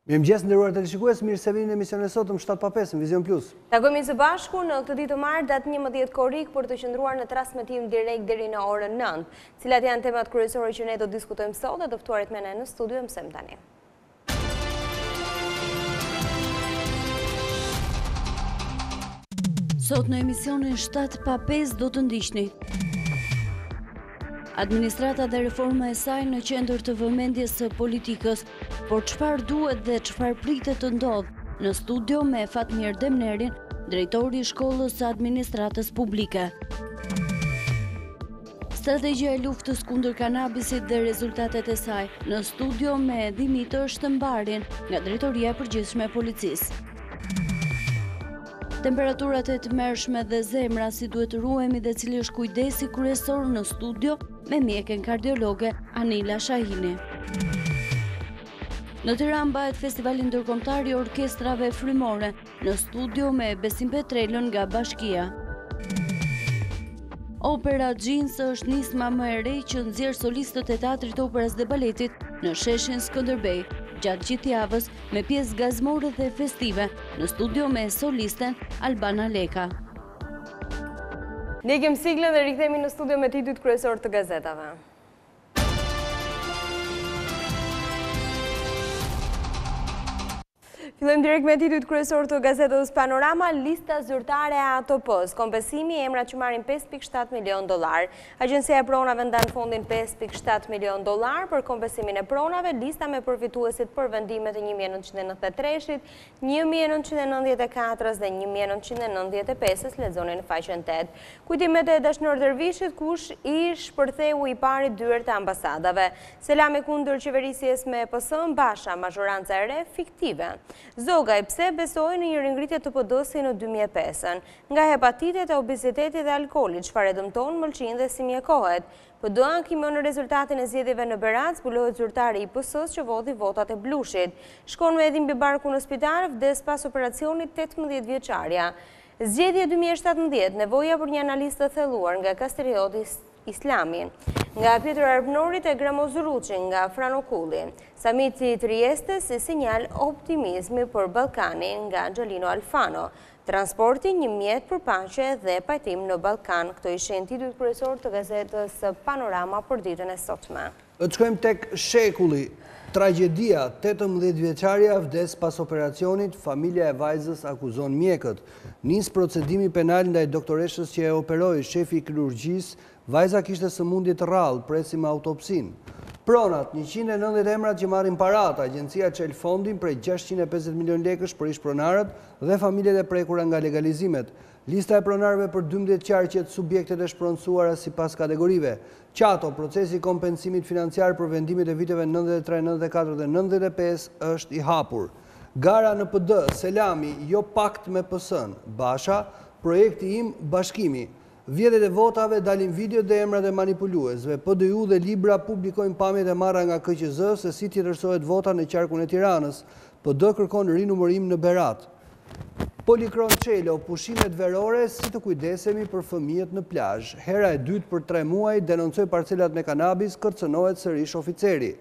Mengjes nderuar televizionist, mirë se vini në emisionin e sotëm 7:05 në Vizion Plus. Takojmë së bashku në këtë ditë të martë datë 11 korrik për të qëndruar në transmetim direkt deri në orën 9. Cilat janë temat kryesore që ne do diskutojmë sot dhe të ftuarit me ne në studio mësojmë tani. Sot në emisionin 7:05 do të ndiqni administrata dhe reforma e saj në qendër të vëmendjes së politikës, por çfarë duhet dhe çfarë pritet të ndodhë? Në studio me Fatmir Demnerin, drejtori i shkollës së administratës publike. Strategjia e luftës kundër kanabisit dhe rezultatet e saj. Në studio me Dimitër Shtembarin nga drejtoria e përgjithshme e policisë. Temperaturat e tmerrshme dhe zemra si duhet të ruhemi dhe cili është kujdesi kryesor në studio me mjeken kardiologe Anila Shahini. Në Tiranë bëhet festivali ndërkombëtar i orkestrave frymore, në studio me Besim Petrelën nga Bashkia. Opera Jeans është nisma më e re që nxjerr solistët e teatrit operës dhe baletit në sheshin Skënderbej, gjatë gjithë javës me pjesë gazmore dhe festive, në studio me solisten Albana Leka. Ne kemi siglën dhe rikthehemi në studio me titujt kryesor të gazetave. Fillojmë direkt me titujt kryesor të gazetës Panorama, lista zyrtare e ATP-s, kompensimi e emrat që marrin $5.7 milion. Agjencia e pronave ndan fondin $5.7 milion për kompensimin e pronave, lista me përfituesit për vendimet e 1993-shit, 1994 dhe 1995-s, lexoni në faqen 8. Kujtimet e Dashnor Dervishit, kush i shpërtheu i pari dyert të ambasadave. Selami kundër qeverisjes me PS, Basha, mazhoranca e re fiktive. Zogaj, pse besoi në një ringritje të PD-s në 2005? Nga hepatitet e obezitetit dhe alkoolit, çfarë dëmton mëlçin dhe si mjekohet? PD ankimon në rezultatin e zgjedhjeve në Berat, zbulohet zyrtari i PS-s që vodhi votat e blushit. Shkon me edhim mbi barku në spital, vdes pas operacionit 18 vjeçarja. Zgjedhje 2017, nevoja për një analistë të thelluar nga Kastrioti Islami, nga Pjetër Arpnorit e Gramozuruçi, nga Franokulli. Samiti i Trieste si sinjal optimizmi për Ballkanin, nga Gjalino Alfano. Transporti një mjet për paqe dhe pajtim në Ballkan. Këto ishin titujt kryesor të gazetës Panorama për ditën e sotme. Të shkojmë tek shekulli. Tragjedia, 18 vjeçarja vdes pas operacionit, familja e vajzës akuzon mjekët. Nis procedimi penal ndaj doktoreshës që e operoi shefi i kirurgjisë, vajza kishte sëmundje të rrallë, presim autopsin. Pronat, 190 emrat që marrin parat, agjencia çel fondin prej 650 milion lekësh për ish pronarët dhe familjet e prekura nga legalizimet. Lista e pronarëve për 12 qarqet, subjektet e shpronësuara sipas kategorive. Qato, procesi kompensimit financiar për vendimet e viteve 93, 94 dhe 95 është i hapur. Gara në PD, Selami, jo pakt me PS-n. Basha, projekti im bashkimi. Vjedhjet e votave dalin video dhe emrat e manipuluesve. PDU dhe Libra publikojnë pamjet e marra nga KQZ se si tjetërsohet vota në qarkun e Tiranës. PD kërkon rinumërim në Berat. Polikron Çelo, pushimet verore, si të kujdesemi për fëmijët në plazh. Hera e dytë për 3 muaj, denoncoi parcelat me kanabis, kërcënohet sërish oficeri.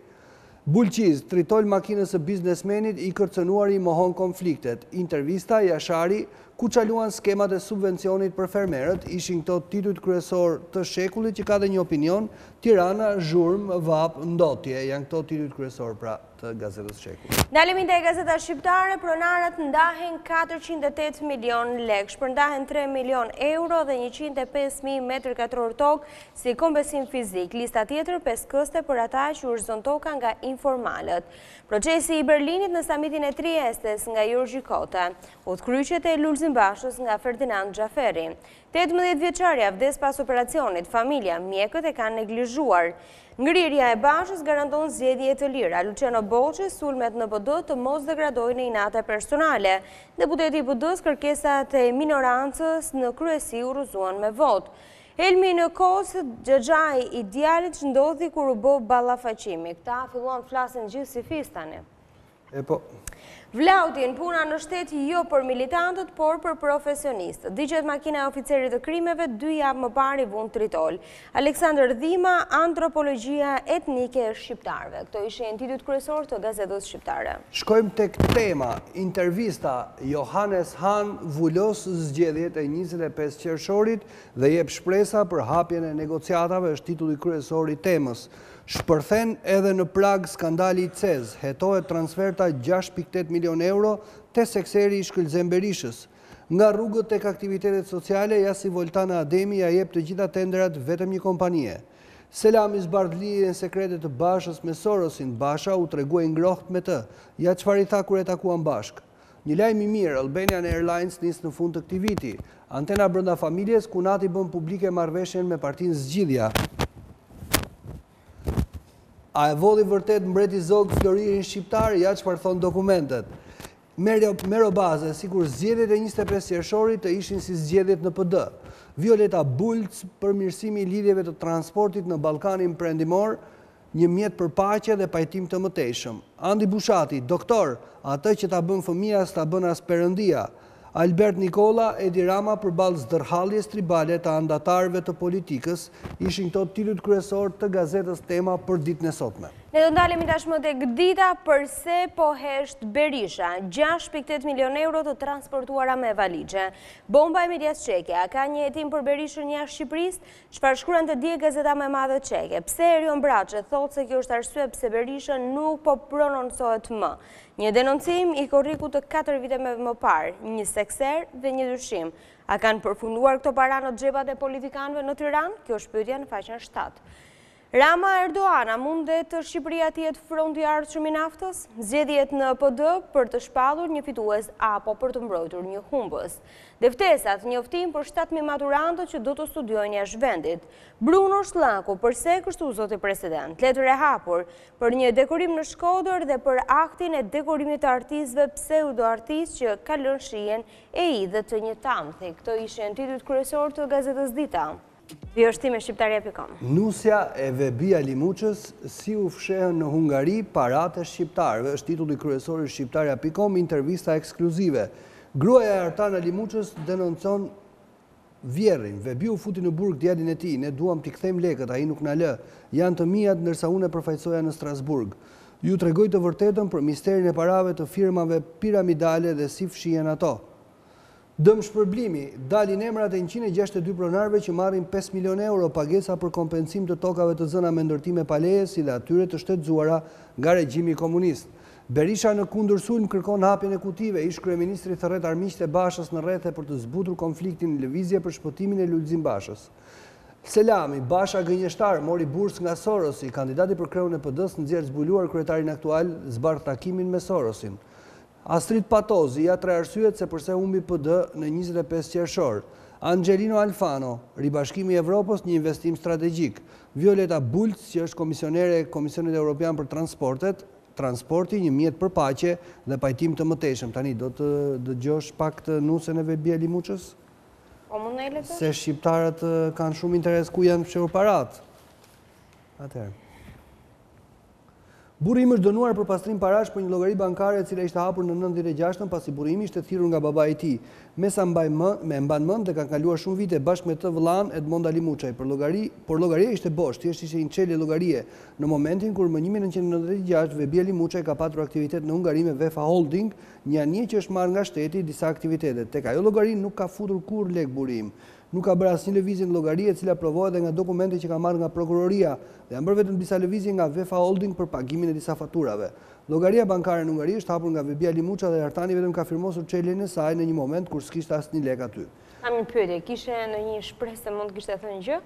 Bulqiz, tritol makinës së biznesmenit i kërcënuari mohon konfliktet. Intervista Jashari, ku çaluan skemat e subvencionit për fermerët, ishin këto titujt kryesor të shekullit që ka dhe një opinion, Tirana, zhurmë, vap, ndotje, janë këto titujt kryesor pra të gazetës shekullit. Dalemi te gazeta shqiptare, pronarët ndahen 408 milion lekë, shpërndahen 3 milion euro dhe 105.000 m2 tokë si kompensim fizik. Lista tjetër 5 këste për ata që urzon toka nga informalët. Procesi i Berlinit në samitin e Triestes nga Jorgji Kota. Udhkryqjet e Lulzim Bashës nga Ferdinand Xhaferi. 18 vjeçarja vdes pas operacionit, familja, mjekët e kanë neglizhuar. Ngrirja e Bashës garanton zgjedhje të lira. Luciano Boçi, sulmet në PD të mos degradojnë në inate personale. Deputeti i PD-s, kërkesat e minorancës në kryesi u rrëzuan me votë. Helmi në Kosë, xhaxhai i djalit që ndodhi kur u bë ballafaqimi. Këta filluan flasin gjithë si fistani. Vlautin, puna në shtet jo për militantët, por për profesionistët. Digjet makina e oficerit të krimeve, 2 javë më parë i vund tritol. Aleksandr Dhima, antropologjia etnike e shqiptarëve. Këto ishin titujt kryesor të gazetës shqiptare. Shkojmë tek tema, intervista Johannes Han vullos zgjedhjet e 25 qershorit dhe jep shpresa për hapjen e negociatave, është titulli kryesor i temës. Shpërthen edhe në prag skandali i CEZ, hetohet transferta 6.8 milion euro te sekseri i Shkëlzem Berishës. Nga rrugët tek aktivitetet sociale, Jasi Voltana Ademi ja jep të gjitha tenderat vetëm një kompanie. Selami zbardh lidhjen sekrete të Bashës me Sorosin, Basha u treguai ngrohtë me të. Ja çfarë i tha kur e takuan bashk. Një lajm i mirë, Albanian Airlines nis në fund të këtij viti. Antena brenda familjes, Kunati bën publike marrëveshjen me Partinë Zgjidhja. A e vodhi vërtet mbreti Zog Floririn shqiptar, ja çfarë thon dokumentet. Mero baze, sikur zgjedhjet e 25 qershorit të ishin si zgjedhjet në PD. Violeta Bulc, përmirësimi i lidhjeve të transportit në Ballkanin Perëndimor, një mjet për paqe dhe pajtim të mëtejshëm. Andi Bushati, doktor, atë që ta bën fëmia s'ta bën as Perëndia. Albert Nikola, Edi Rama përballë zdërhalljes tribale të andatarëve të politikës, ishin këto titujt kryesor të gazetës Tema për ditën e sotme. Ne do ndalemi tashmë tek dita përse po hesht Berisha, 6.8 milion euro të transportuara me valixhe. Bomba e medias çeke, a ka një hetim për Berishën jashtë Shqipërisë? Çfarë shkruan të dje gazeta më e madhe çeke? Pse Erion Braçe thotë se kjo është arsye pse Berisha nuk po prononcohet më? Një denoncim i Korrikut të 4 viteve më parë, një sekser dhe një dyshim. A kanë përfunduar këto para në xhepat e politikanëve në Tiranë? Kjo është pyetja në faqen 7. Rama Erdoana, mundet Shqipëria të jetë fronti i ardhshëm i naftës? Zgjedhjet në PD për të shpallur një fitues apo për të mbrojtur një humbës. Deftesat, njoftim për 7.000 maturantët që do të studiojnë jashtë vendit. Bruno Shlaku, përse kështu zoti president? Letër e hapur për një dekorim në Shkodër dhe për aktin e dekorimit të artistëve pseudo-artistë që ka lënë shijen e idhët të një tamthi. Këto ishin titujt kryesor të gazetës Dita. Vjoshtime shqiptaria.com. Nusja e Vebia Limuçës si u fshehën në Hungari paratë e shqiptarëve, është titulli kryesor i shqiptaria.com, intervista ekskluzive. Gruaja e Artana Limuçës denoncon vjerrin. Vebiu futi në burg djalin e tij, ne duam t'i kthejmë lekët, ai nuk na lë. Janë të mijat ndërsa unë e përfaqësoja në Strasburg. Ju tregoj të vërtetën për misterin e parave të firmave piramidale dhe si fshihen ato. Dëm shpërblimi, dalin emrat e 162 pronarëve që marrin 5 milion euro pagesa për kompensim të tokave të zëna me ndërtime paleje si dhe atyre të shtetëzuara nga regjimi komunist. Berisha në kundër sulm kërkon hapjen e kutive, ish kryeministri thërret armiqtë e Bashës në rrethe për të zbutur konfliktin në lëvizje për shpëtimin e Lulzim Bashës. Selami, Basha gënjeshtar, mori bursë nga Sorosi, kandidati për kreun e PD-s nxjerr zbuluar kryetarin aktual zbardh takimin me Sorosin. Astrid Patozi, ja 3 arsyet se përse humbi PD në 25 qershor. Angelino Alfano, ribashkimi i Evropës, një investim strategjik. Violeta Bulc, që është komisionere e Komisionit Evropian për transporti, një mjet për paqe dhe pajtim të mëtejshëm. Tani, do të dëgjosh pak të nusën e Vebia Limuçës? O mund në e letë? Se shqiptarët kanë shumë interes ku janë fshehur parat. Atëherë. Burri është dënuar për pastrim parash për një llogari bankare e cila ishte hapur në 96-ën pasi burrimi ishte thirrur nga babai i tij. Mesa me mban mend dhe ka kaluar shumë vite bashkë me të vëllain Edmonda Limuçaj. Por llogaria ishte bosh, thjesht ishte një çelje llogarie. Në momentin kur më 1996 Vebia Limuçaj ka patur aktivitet në Hungari me Vefa Holding, një anije që është marrë nga shteti disa aktivitete. Tek ajo llogari nuk ka futur kur lek burim. Nuk ka bërë asnjë lëvizje në llogari e cila provohet edhe nga dokumente që ka marrë nga prokuroria dhe janë bërë vetëm disa lëvizje nga Vefa Holding për pagimin e disa faturave. Llogaria bankare në Hungari është hapur nga Vebia Limuçaj dhe Artani vetëm ka firmosur çeljen e saj në një moment kur s'kishte asnjë lek aty. Kam një pyetje, kishe ndonjë shpresë se mund të kishte thënë gjë?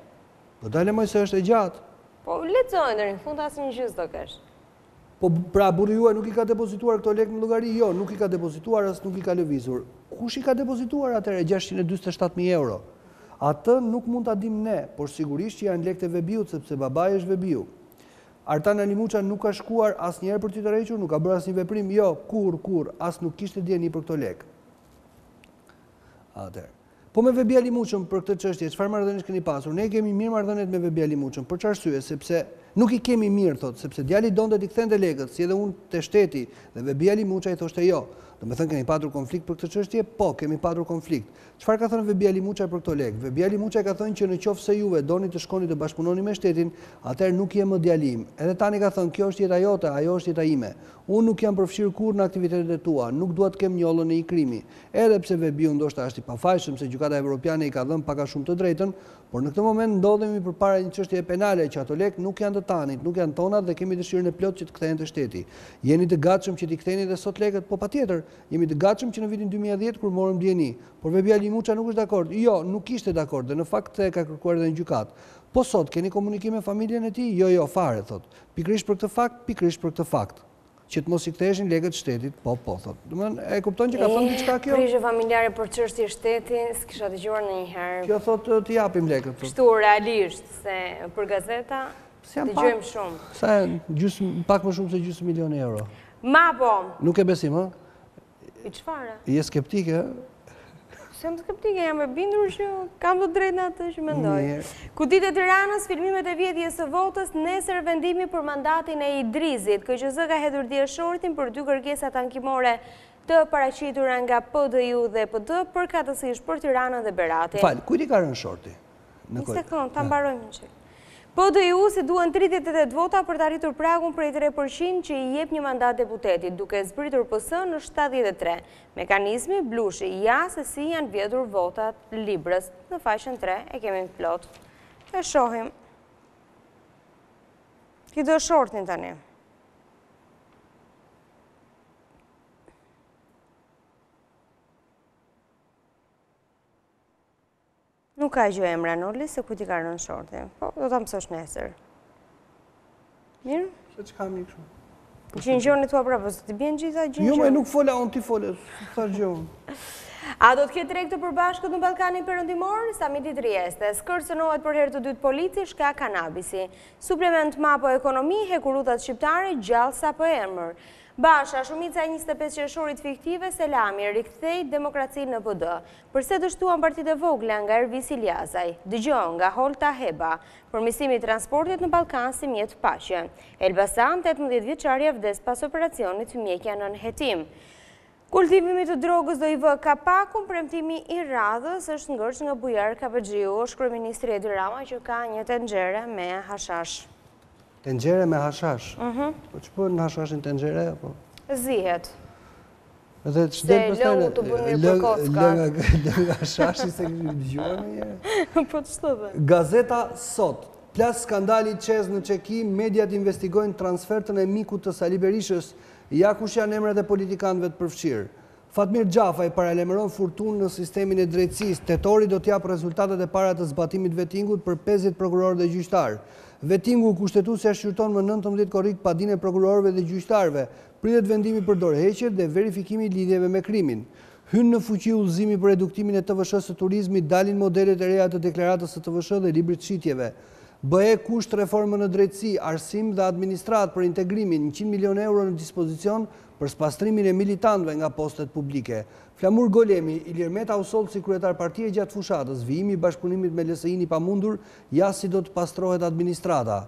Po dalë më se është e gjatë. Po lexoj deri në fund asnjë gjë s'do kesh. Po pra burri juaj nuk i ka depozituar këto lek në llogari? Jo, nuk i ka depozituar as nuk i ka lëvizur. Kush i ka depozituar atëre 647.000 euro? Atë nuk mund ta dim ne, por sigurisht që janë lekët e Vebiut sepse babai është Vebiu. Artana Limuçaj nuk ka shkuar asnjëherë për t'i tërhequr, nuk ka bërë asnjë veprim, jo, kur, as nuk kishte dieni për këto lek. Atëherë. Po me Vebia Limuçën për këtë çështje, çfarë marrëdhëniesh keni pasur? Ne kemi mirë marrëdhëniet me Vebia Limuçën, për çfarë arsye? Sepse Nuk i kemi mirë, thot, sepse djali donte t'i kthente lekët, si edhe unë te shteti, dhe Vebjali Muçaj thoshte jo. Do me thënë kemi patur konflikt për këtë çështje? Po, kemi patur konflikt. Çfarë ka thënë Vebjali Muçaj për këto lekë? Vebjali Muçaj ka thënë që në qoftë se juve doni të shkoni të bashkëpunoni me shtetin, atëherë nuk jem më djali im. Edhe tani ka thënë kjo është jeta jote, ajo është jeta ime. Unë nuk jam përfshirë kurrë në aktivitetet e tua, nuk dua të kem njollën e i krimi. Edhe pse Vebiu ndoshta është i pafajshëm se gjykata evropiane i ka dhënë pak a shumë të drejtën, por në këtë moment ndodhemi përpara një çështje penale që ato lekë nuk janë të tanit, nuk janë tonat dhe kemi dëshirën e plot që të kthehen te shteti. Jeni të gatshëm që t'i ktheni edhe sot lekët? Po patjetër, jemi të gatshëm që në vitin 2010 kur morëm dieni. Por Vebjali Muçaj nuk është dakord. Jo, nuk ishte dakord dhe në fakt e ka kërkuar edhe në gjykat. Po sot keni komunikim me familjen e tij? Jo, fare, thot. Pikërisht për këtë fakt, pikërisht për këtë fakt. Që të mos i ktheheshin lekët shtetit, po, thot. Domethënë, e kupton që ka thënë diçka kjo? Prishje familjare për çështje shteti, s'kisha dëgjuar ndonjëherë. Kjo thot t'i japim lekët. Kështu realisht se për gazeta dëgjojmë shumë. Sa pak më shumë se gjysmë milion euro. Ma po. Nuk e besim, ë? I çfarë? Je skeptike, ë? Jam skeptike, jam e bindur që kam të drejtë në atë që mendoj. Kudit e Tiranës, filmimet e vjedhjes së votës, nesër vendimi për mandatin e Idrizit. KQZ ka hedhur dje shortin për 2 kërkesat ankimore të paraqitura nga PDU dhe PD, përkatësisht për Tiranën dhe Beratin. Fal, kujt i ka rënë shorti? Një sekond, ta mbarojmë një çik. PDU si duan 38 vota për të arritur pragun prej 3% që i jep një mandat deputetit, duke zbritur PS në 73. Mekanizmi blushi ja se si janë vjedhur votat librës. Në faqen 3 e kemi plot. E shohim. Ki do shortin tani. Nuk ka gjë emra Noli, se ku ti ka rënë shorti. Po, do ta mësosh nesër. Mirë? Se çka mi kështu? Gjingjoni tua prapë, se ti bjen gjitha gjingjoni. Jo, më nuk fola, unë ti fole, thash gjë unë. A do të ketë treg të përbashkët në Ballkanin Perëndimor? Samiti Trieste. Skërcënohet për herë të dytë polici shkak kanabisi. Suplement mapo ekonomi, hekurutat shqiptare gjallë sa po emër. Basha, shumica e 25 qershorit fiktive, Selami rikthej demokracinë në PD. Përse dështuan partitë e vogla nga Ervisi Ljazaj, dëgjon nga Holta Heba, përmirësimi i transportit në Ballkan si mjet paqe. Elbasan, 18 vjeçaria vdes pas operacionit mjekja në hetim. Kultivimi të drogës do i vë kapakun, premtimi i radhës është ngërç nga Bujar Kapexhiu, është kryeministri Edi Rama që ka një tenxhere me hashash. Tenxhere me hashash? Po që po në hashashin tenxhere? Zihet. Se lëngu të bën mirë për kocka. Lë nga hashashi se kështë dëgjuar me njëre? Po të shtëve. Gazeta Sot. Plas skandali qez në Çeki, mediat investigojnë transfertën e mikut të Sali Berishës, ja kush janë emrat e politikanëve të përfshirë. Fatmir Gjafaj paralajmëron furtunë në sistemin e drejtësisë. Tetori do t'jap rezultatet e para të zbatimit vettingut për 50 prokurorë dhe gjyqtarë. Vettingu kushtetuesja shqyrton më 19 korrik padinë e prokurorëve dhe gjyqtarëve. Pritet vendimi për dorëheqje dhe verifikimi i lidhjeve me krimin. Hyn në fuqi udhëzimi për reduktimin e TVSH së turizmit, dalin modelet e reja të deklaratës së TVSH dhe librit shitjeve. BE kusht reformën në drejtësi, arsim dhe administrat për integrimin, 100 milion euro në dispozicion për spastrimin e militantëve nga postet publike. Flamur Golemi, Ilir Meta u soll si kryetar partie gjatë fushatës, vijimi i bashkëpunimit me LSI-n i pamundur, ja si do të pastrohet administrata.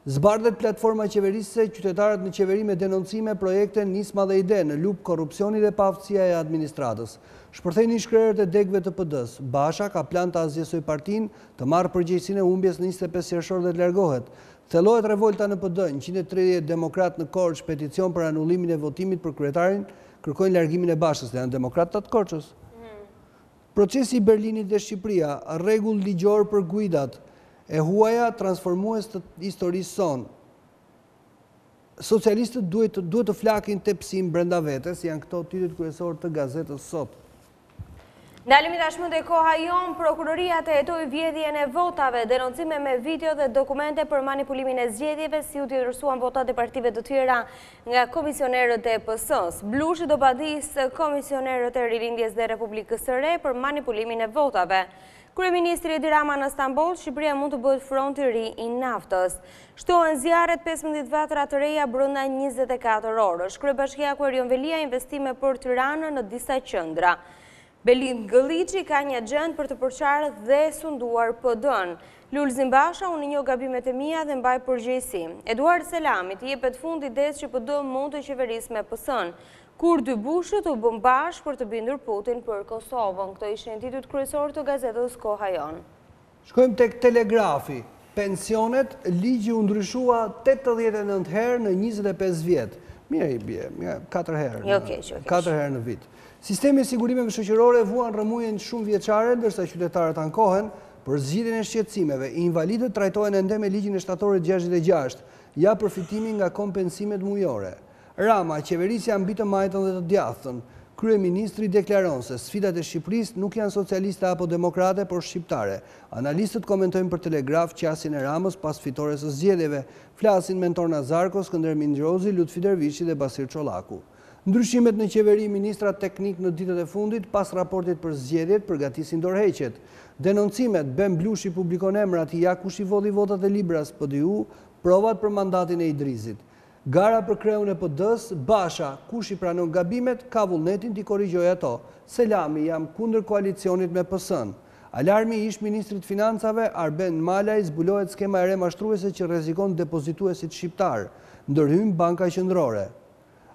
Zbardhet platforma qeverisëse, qytetarët në qeveri me denoncime, projekte, nisma dhe ide në lupë korrupsioni dhe paaftësia e administratës. Shpërthejnë i shkrerët e degëve të PD-s. Basha ka plan të azjesoj partinë, të marrë përgjegjësinë e humbjes në 25 qershor dhe të largohet. Thellohet revolta në PD, 130 demokrat në Korçë peticion për anullimin e votimit për kryetarin, kërkojnë largimin e Bashës dhe janë demokrat të Korçës. Procesi i Berlinit dhe Shqipëria, rregull ligjor për guidat, e huaja transformues të historisë sonë. Socialistët duhet të flakin tepsim brenda vetes, janë këto titujt kryesorë të gazetës Sot. Ndalemi tashmë te koha jon, prokuroria të hetoi vjedhjen e votave, denoncime me video dhe dokumente për manipulimin e zgjedhjeve, si u tjetërsuan votat e partive të tjera nga komisionerët e PS-s. Blushi do padis komisionerët e Rilindjes dhe Republikës së Re për manipulimin e votave. Kryeministri Edi Rama në Stamboll, Shqipëria mund të bëhet fronti i ri i naftës. Shtohen zjarret 15 vatra të reja brenda 24 orësh. Kryebashkiaku Erion Velia investime për Tiranën në disa qendra. Belin Gëlliçi ka një agjendë për të përçarë dhe sunduar PD-n. Lulzim Basha, unë një gabimet e mia dhe mbaj përgjegjësi. Eduard Selami i jepet fund idesë që PD mund të qeverisë me PS-n, kur dy bushët u bën bashkë për të bindur Putin për Kosovën. Këto ishin titujt kryesor të gazetës Koha Jon. Shkojmë tek Telegrafi. Pensionet, ligji u ndryshua 89 herë në 25 vjet. Mirë i bie, 4 herë. Jo keq. 4 herë në vit. Sistemi i sigurimeve shoqërore vuan rrëmujën shumë vjeçare, ndërsa qytetarët ankohen për zgjidhjen e shqetësimeve. Invalidët trajtohen ende me ligjin e shtatorit 66, ja përfitimi nga kompensimet mujore. Rama, qeverisja mbi të majtën dhe të djathtën. Kryeministri deklaron se sfidat e Shqipërisë nuk janë socialiste apo demokrate, por shqiptare. Analistët komentojnë për Telegraf qasjen e Ramës pas fitores së zgjedhjeve. Flasin Mentor Nazarko, Skënder Mindrozi, Lutfi Dervishi dhe Basir Çollaku. Ndryshimet në qeveri, ministrat teknik në ditët e fundit pas raportit për zgjedhjet përgatisin dorëheqjet. Denoncimet, Ben Blushi publikon emrat i kush i vodhi votat e libras PDU, provat për mandatin e Idrizit. Gara për kreun e PD-s, Basha, kush i pranon gabimet, ka vullnetin t'i korrigjoj ato. Selami, jam kundër koalicionit me PS-n. Alarmi ish ministrit financave, Arben Malaj, zbulohet skema e re mashtruese që rrezikon depozituesit shqiptar. Ndërhym Banka Qendrore.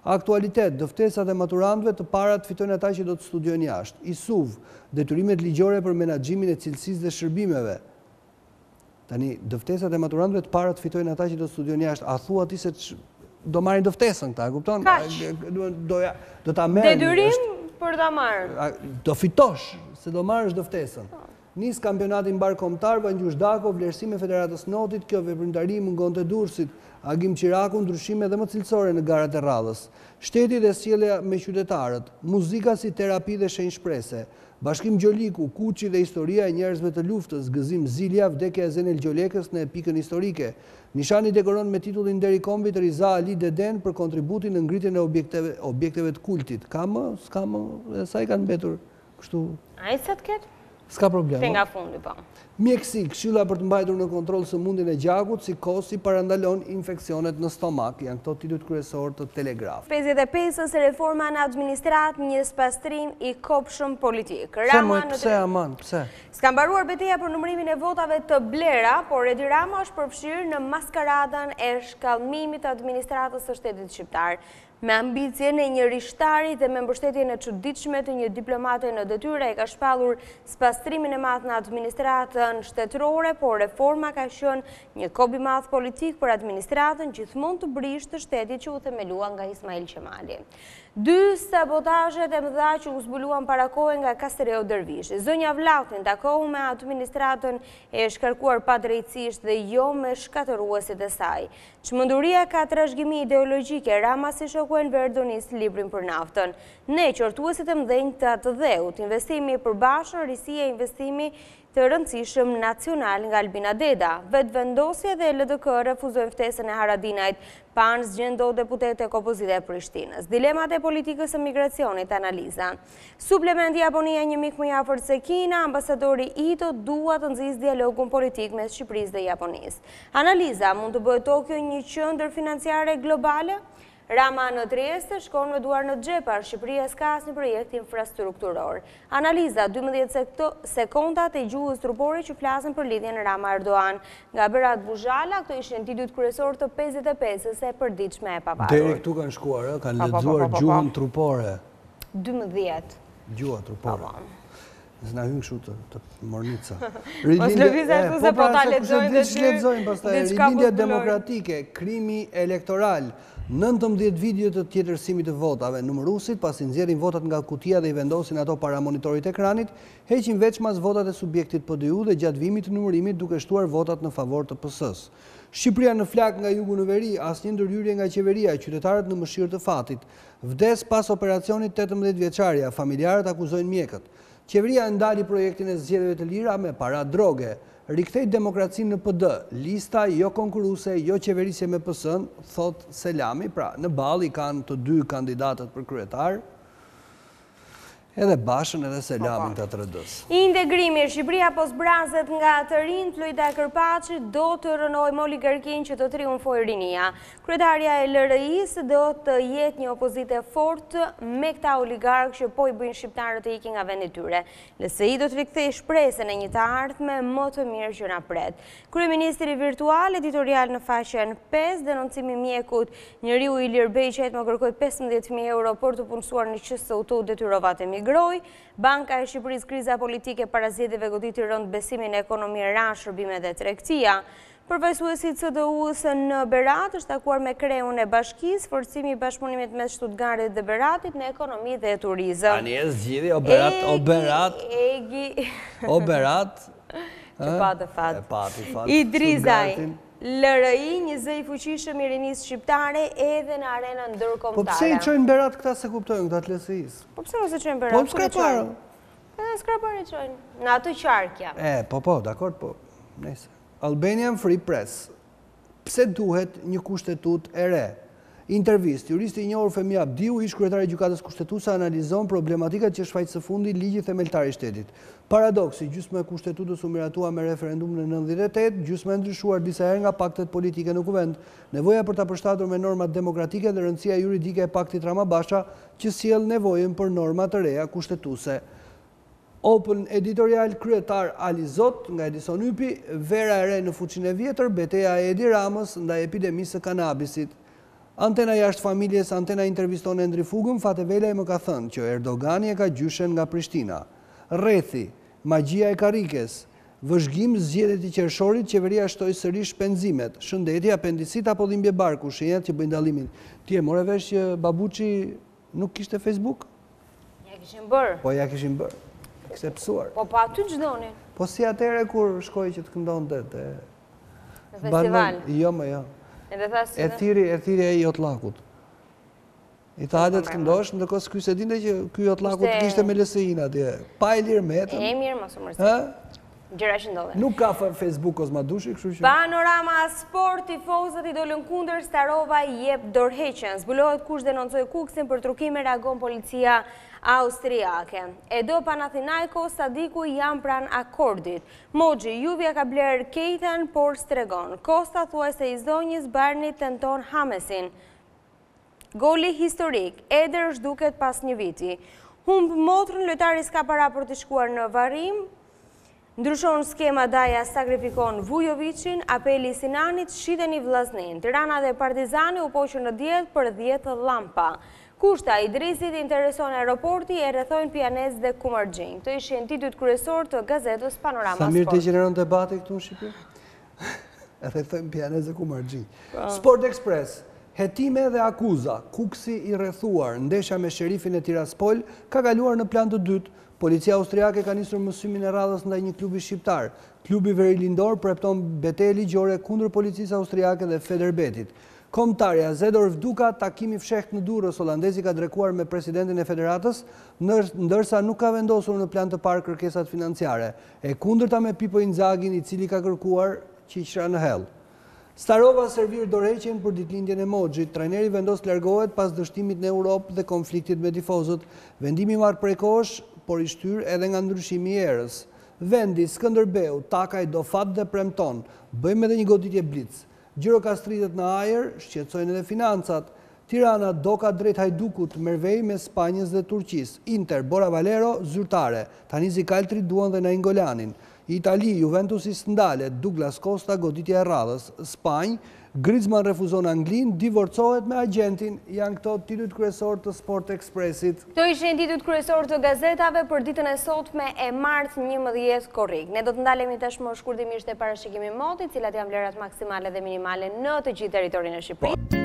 Aktualitet, dëftesat e maturantëve të parat fitojnë ata që do të studiojnë jashtë. ISUV, detyrimet ligjore për menaxhimin e cilësisë dhe shërbimeve. Tani, dëftesat e maturantëve të parat fitojnë ata që do të studiojnë jashtë. A thua ti se do marrin dëftesën këta, kupton? Do ta merrin. Detyrim për ta marrë. Do fitosh se do marrësh dëftesën. Nis kampionatin mbar kombëtar, Vangjush Dako, vlerësim e Federatës Notit, kjo veprimtari mungonte Durrësit, Agim Qiraku, ndryshime dhe më cilësore në garat e radhës. Shteti dhe sjellja me qytetarët, muzika si terapi dhe shenjë shprese, Bashkim Gjoliku, Kuçi dhe historia e njerëzve të luftës, Gëzim Zilja, vdekja e Zenel Gjolekës në epikën historike. Nishani dekoron me titullin Deri kombit Riza Ali Deden për kontributin në ngritjen e objekteve të kultit. Ka më, s'ka më, sa i kanë mbetur kështu. Ai sa të ketë? S'ka problem. Te nga fundi, po. Mjeksi, këshilla për të mbajtur në kontroll sëmundjen e gjakut, si kosi parandalon infeksionet në stomak. Janë këto titujt kryesor të Telegraf. 55-ës reforma në administrat, një spastrim i kopshëm politik. Pse aman, pse? S'ka mbaruar betejë për numërimin e votave të blera, por Edi Rama është përfshirë në maskaradën e shkallëmimit të administratës së shtetit shqiptar. Me ambicjen e një rishtari dhe me mbështetjen e çuditshme të një diplomate në detyrë, ka shpallur spastrimin e madh në administratën shtetërore, por reforma ka qenë një kop i madh politik për administratën gjithmonë të brisht të shtetit që u themelua nga Ismail Qemali. 2 sabotazhet e mëdha që u zbuluan para kohë nga Kastereu Dervishi. Zonja Vllatin takohu me administratën e shkarkuar padrejtësisht dhe jo me shkatëruesit e saj. Çmenduria ka trashëgimi ideologjike, Rama si shokuen Verdonis librin për naftën. Ne qortuesit e mëdhenj të atë dheut, investimi i përbashkët, risia e investimi të rëndësishëm nacional nga Albina Deda. Vetëvendosja dhe LDK refuzojnë ftesën e Haradinajt, panë zgjendo deputete e opozite e Prishtinës. Dilemat e politikës së migracionit, analiza. Suplementi Japonia një mik më i afërt se Kina, ambasadori Ito dua të nxjisë dialogun politik mes Shqipërisë dhe Japonisë. Analiza, mund të bëhet Tokyo një qendër financiare globale? Rama në Trieste shkon me duar në xhepar, Shqipëria s'ka asnjë projekt infrastrukturor. Analiza, 12 sekondat e gjuhës trupore që flasin për lidhjen Rama-Erdogan. Nga Berat Buzhala, këto ishin titujt kryesor të 55-ës e perditshme e pavarur. Deri këtu kanë shkuar, kanë lexuar gjuhën trupore. 12. Gjuha trupore. S'na hyn kështu të mornica. Mos lëvizë ashtu se po ta lexojnë lexojnë pastaj rilindja demokratike, krimi elektoral. 19 video të tjetërsimit të votave. Numëruesit, pasi nxjerrin votat nga kutia dhe i vendosin ato para monitorit ekranit, heqin veçmas votat e subjektit PDU dhe gjatë vimit të numërimit duke shtuar votat në favor të PS-s. Shqipëria në flak nga jugu në veri, asnjë ndërhyrje nga qeveria, qytetarët në mëshirë të fatit. Vdes pas operacionit 18 vjeçaria, familjarët akuzojnë mjekët. Qeveria ndali projektin e zgjedhjeve të lira me para droge. Rikthej demokracinë në PD, lista jo konkuruse, jo qeverisje me PS-n, thot Selami, pra në ball i kanë të 2 kandidatët për kryetar. Edhe Bashën edhe Selamin të atërëdës. Integrimi Shqipëria pos brazet nga të rinjt Lojta Kërpaçit do të rënojmë oligarkin që të triumfoj rinia. Kryetarja e LRI-s do të jetë një opozite fort me këta oligarkë që po i bëjnë shqiptarët të ikin nga vendi tyre. LSI do të rikthej shpresën e një të ardhme më të mirë që na pret. Kryeministri virtual editorial në faqen 5, denoncimi mjekut njeriu Ilir Beqet më kërkoi 15.000 euro për të punësuar në qësë u detyrovat e migroj. Banka e Shqipërisë kriza politike para zgjedhjeve goditi rënd besimin e ekonomi ra, shërbime dhe tregtia. Përfaqësuesi i CDU-s në Berat është takuar me kreun e bashkisë, forcimi i bashkëpunimit mes Stuttgartit dhe Beratit në ekonomi dhe turizëm. Tani e zgjidhi o Berat. O Berat. Që patë fat. Pati fat. Idrizaj. LRI, një zë i fuqishëm i rinisë shqiptare edhe në arenën ndërkombëtare. Po pse i çojnë Berat këta se kuptojnë këta të LSI-s? Po pse mos e çojnë Berat? Po skrapara. Skrapara i çojnë. Në atë qarkja. Po, dakord, po. Nëse. Albanian Free Press. Pse duhet një kushtetut e re? Intervist, juristi i njohur Femi Abdiu, ish kryetari i gjykatës kushtetuese, analizon problematikat që shfaq së fundi ligji themeltar i shtetit. Paradoksi, gjysma e kushtetutës u miratua me referendumin në 98, gjysma e ndryshuar disa herë nga paktet politike në kuvend, nevoja për ta përshtatur me normat demokratike dhe rëndësia juridike e paktit Rama-Basha që sjell nevojën për norma të reja kushtetuese. Open editorial kryetar Alizot nga Edison Ypi, vera e re në fuqinë e vjetër, betejë e Edi Ramës ndaj epidemisë së kanabisit. Antena jashtë familjes, Antena interviston Endri Fugën, Fatevela më ka thënë që Erdogani e ka gjyshen nga Prishtina. Rrethi, magjia e Karrikes, vëzhgim zgjedhjet i qershorit, qeveria shtoi sërish penzimet, shëndeti, apendicit apo dhimbje barku, shenjat që bëjnë dallimin. Ti e more vesh që Babuçi nuk kishte Facebook? Ja kishin bërë. Po ja kishin bërë. Kishte psuar. Po pa aty ç'donin. Po si atëre kur shkoi që të këndonte te në festival. Jo. E thiri e Jotlakut. I ta hajde të këndosh, ndërkohë ky se dinte që ky Jotlakut kishte me LSI-n atje. Pa e lirë metën. E mirë mos u mërzit. Gjëra që ndodhen. Nuk ka Facebook Kozmadushi, kështu që. Panorama sport, tifozët i dolën kundër, Starova i jep dorëheqjen. Zbulohet kush denoncoi Kuksin për trukime, reagon policia austriake. Edo Panathinaikos, Sadiku janë pranë akordit. Moxhi, Juvja ka bler Keitën, por stregon. Kosta thuajse i zonjës, Barni tenton Hamesin. Goli historik, Eder zhduket pas një viti. Humb motrën, lojtari s'ka para për të shkuar në varrim. Ndryshon skema Daja sakrifikon Vujovicin, apeli Sinanit, shiteni vllaznin. Tirana dhe Partizani u poqën në diell për 10 llampa. Kushta Idrisit intereson aeroporti e rrethojnë Pianez dhe Kumargjin. Këto ishin titujt kryesor të gazetës Panorama Sport. Sa mirë të gjeneron debati këtu në Shqipëri? Rrethojnë Pianez dhe Kumargjin. Sport Express. Hetime dhe akuza. Kuksi i rrethuar. Ndeshja me sherifin e Tiraspol ka kaluar në plan të dytë. Policia austriake ka nisur mësimin e radhës ndaj një klubi shqiptar. Klubi Verilindor prepton betejë ligjore kundër policisë austriake dhe Federbetit. Kombëtarja Zedorf Duka, takimi fshehtë në Durrës, holandezi ka drekuar me presidentin e federatës, ndërsa nuk ka vendosur në plan të parë kërkesat financiare. E kundërta me Pipo Inzaghin, i cili ka kërkuar qiqra në hell. Starova servir dorëheqjen për ditëlindjen e Moxhit. Trajneri vendos largohet pas dështimit në Europë dhe konfliktit me tifozët. Vendimi marrë prej kohësh, por i shtyr edhe nga ndryshimi i erës. Vendi, Skënderbeu, Takaj, Dofat dhe premton. Bëjmë edhe një goditje blic. Gjirokastritet në ajër, shqetësojnë edhe financat. Tirana doka drejt Hajdukut, Mervej me Spanjës dhe Turqis. Inter, Bora Valero, zyrtare. Tanisi Kaltri duan dhe Naingolanin. Itali, Juventus i Sëndalet, Douglas Costa, goditja e radhës. Spanjë, Griezmann refuzon Anglin, divorcohet me agentin. Janë këto titujt kryesor të Sport Expressit. Këto ishin titujt kryesor të gazetave për ditën e sotme e martë 11 korrik. Ne do të ndalemi tashmë shkurtimisht e parashikimi motit, cilat janë vlerat maksimale dhe minimale në të gjithë territorin e Shqipërisë.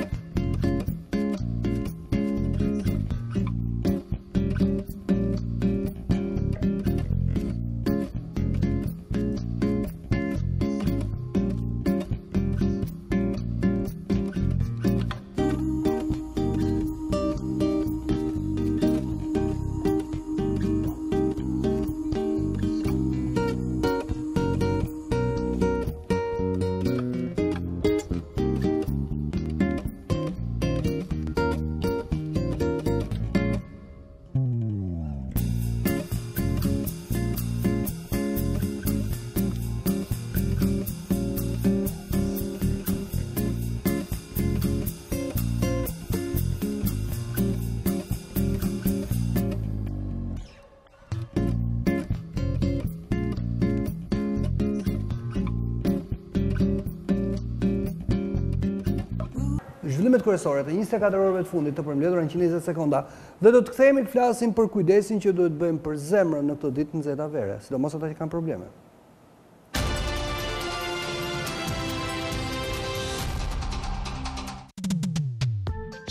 zhvillimet kryesore të 24 orëve të fundit të përmbledhura në 120 sekonda dhe do të kthehemi të flasim për kujdesin që duhet bëjmë për zemrën në këtë ditë të nxehta vere, sidomos ata që kanë probleme.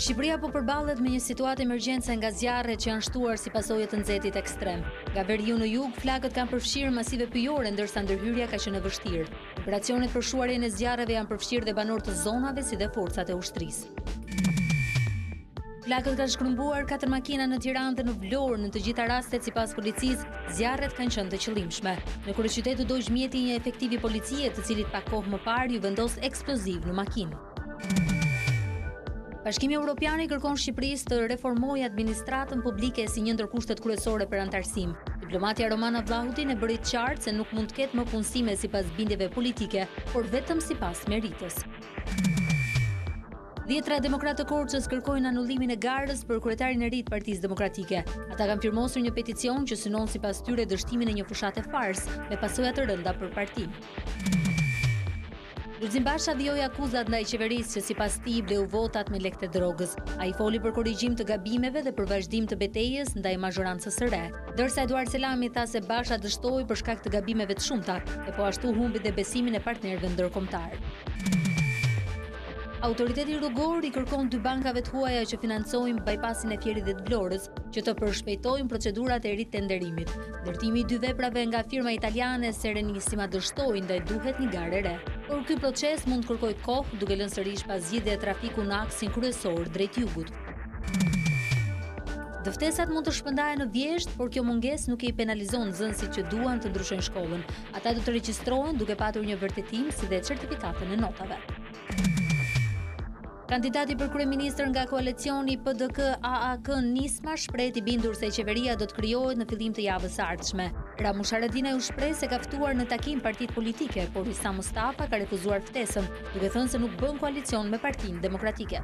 Shqipëria po përballet me një situatë emergjence nga zjarret që janë shtuar si pasojë të nxehtit ekstrem. Nga veriu në jug, flakët kanë përfshirë masive pyjore, ndërsa ndërhyrja ka qenë e vështirë. Operacionet për shuarjen e zjarreve janë përfshirë dhe banorë të zonave si dhe forcat e ushtrisë. Flakët kanë shkrumbuar 4 makina në Tiranë dhe në Vlorë. Në të gjitha rastet, sipas policisë, zjarret kanë qenë të qëllimshme. Në kryeqytet u doj mjeti një efektiv i policie, të cilit pak kohë më parë ju vendos eksploziv në makinë. Bashkimi Evropian i kërkon Shqipërisë të reformojë administratën publike si një ndër kushtet kryesore për antarësim. Diplomatja Romana Vlahuti e bëri qartë se nuk mund të ketë më punësime sipas bindjeve politike, por vetëm sipas meritës. 10 demokratë të Korçës kërkojnë anullimin e garës për kryetarin e ri të Partisë Demokratike. Ata kanë firmosur një peticion që synon sipas tyre dështimin e një fushate fars me pasoja të rënda për partinë. Lulzim Basha vijoi akuzat ndaj qeverisë që sipas tij bleu votat me lekë të drogës. Ai foli për korrigjim të gabimeve dhe për vazhdim të betejës ndaj mazhorancës së re. Ndërsa Eduard Selami tha se Basha dështoi për shkak të gabimeve të shumta, e po ashtu humbi dhe besimin e partnerëve ndërkombëtar. Autoriteti rrugor i kërkon 2 bankave të huaja që financojnë bypassin e Fierit dhe të Vlorës që të përshpejtojnë procedurat e ritenderimit. Ndërtimi i 2 veprave nga firma italiane Serenissima dështojnë dhe duhet një garë e re. Por ky proces mund të kërkojë kohë, duke lënë sërish pas zgjidhje trafiku në aksin kryesor drejt jugut. Dëftesat mund të shpëndahen në vjesht, por kjo mungesë nuk i penalizon nxënësit që duan të ndryshojnë shkollën. Ata do të regjistrohen duke patur një vërtetim si dhe certifikatën e notave. Kandidati për kryeministër nga koalicioni PDK-AAK Nisma shpreh i bindur se qeveria do të krijohet në fillim të javës së ardhshme. Ramush Haradinaj u shpreh se ka ftuar në takim partitë politike, por Isa Mustafa ka refuzuar ftesën, duke thënë se nuk bën koalicion me Partinë Demokratike.